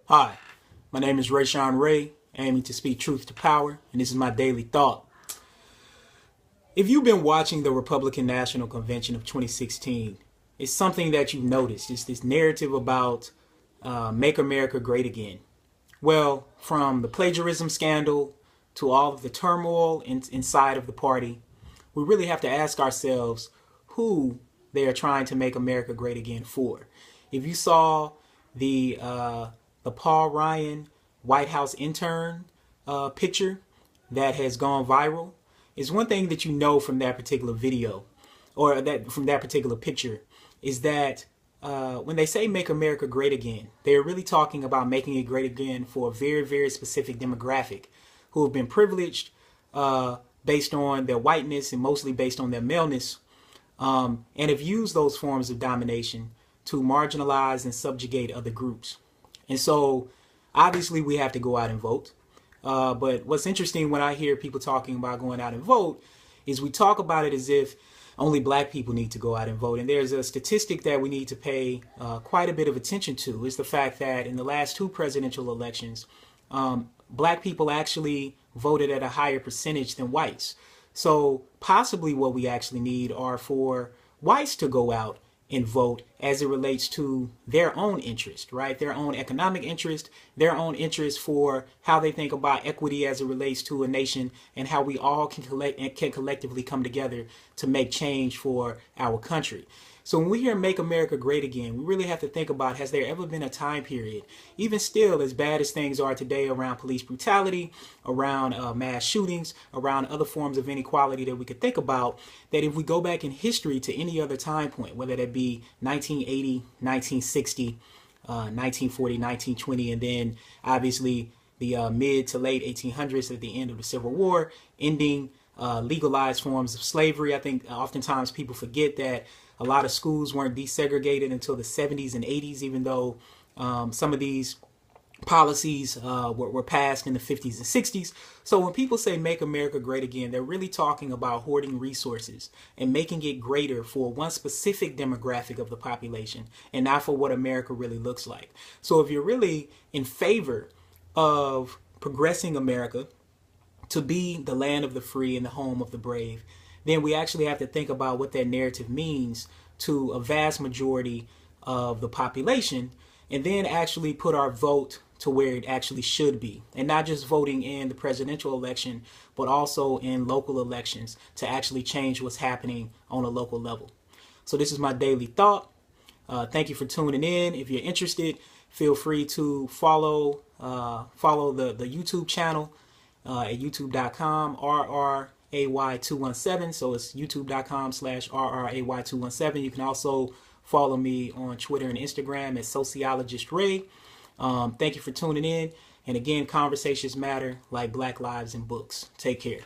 Hi, my name is Rayshawn Ray, aiming to speak truth to power, and this is my daily thought. If you've been watching the Republican National Convention of 2016, it's something that you've noticed. It's this narrative about Make America Great Again. Well, from the plagiarism scandal to all of the turmoil inside of the party, we really have to ask ourselves who they are trying to make America great again for. If you saw the Paul Ryan White House intern picture that has gone viral, is one thing that you know from that particular video or that from that particular picture is that when they say make America great again, they're really talking about making it great again for a very, very specific demographic who have been privileged based on their whiteness and mostly based on their maleness, and have used those forms of domination to marginalize and subjugate other groups. And so obviously we have to go out and vote. But what's interesting when I hear people talking about going out and vote is we talk about it as if only black people need to go out and vote. And there's a statistic that we need to pay quite a bit of attention to, is the fact that in the last two presidential elections, black people actually voted at a higher percentage than whites. So possibly what we actually need are for whites to go out and vote as it relates to their own interest, right? Their own economic interest, their own interest for how they think about equity as it relates to a nation, and how we all can collectively come together to make change for our country. So when we hear make America great again, we really have to think about, has there ever been a time period, even still as bad as things are today around police brutality, around mass shootings, around other forms of inequality that we could think about, that if we go back in history to any other time point, whether that be 1980, 1960, 1940, 1920, and then obviously the mid to late 1800s at the end of the Civil War, ending legalized forms of slavery. I think oftentimes people forget that a lot of schools weren't desegregated until the 70s and 80s, even though some of these policies were passed in the 50s and 60s. So when people say make America great again, they're really talking about hoarding resources and making it greater for one specific demographic of the population and not for what America really looks like. So if you're really in favor of progressing America to be the land of the free and the home of the brave, then we actually have to think about what that narrative means to a vast majority of the population, and then actually put our vote to where it actually should be. And not just voting in the presidential election, but also in local elections to actually change what's happening on a local level. So this is my daily thought. Thank you for tuning in. If you're interested, feel free to follow the YouTube channel at youtube.com RRAY217. So it's youtube.com/RRAY217. You can also follow me on Twitter and Instagram at Sociologist Ray. Thank you for tuning in. And again, conversations matter like Black lives and books. Take care.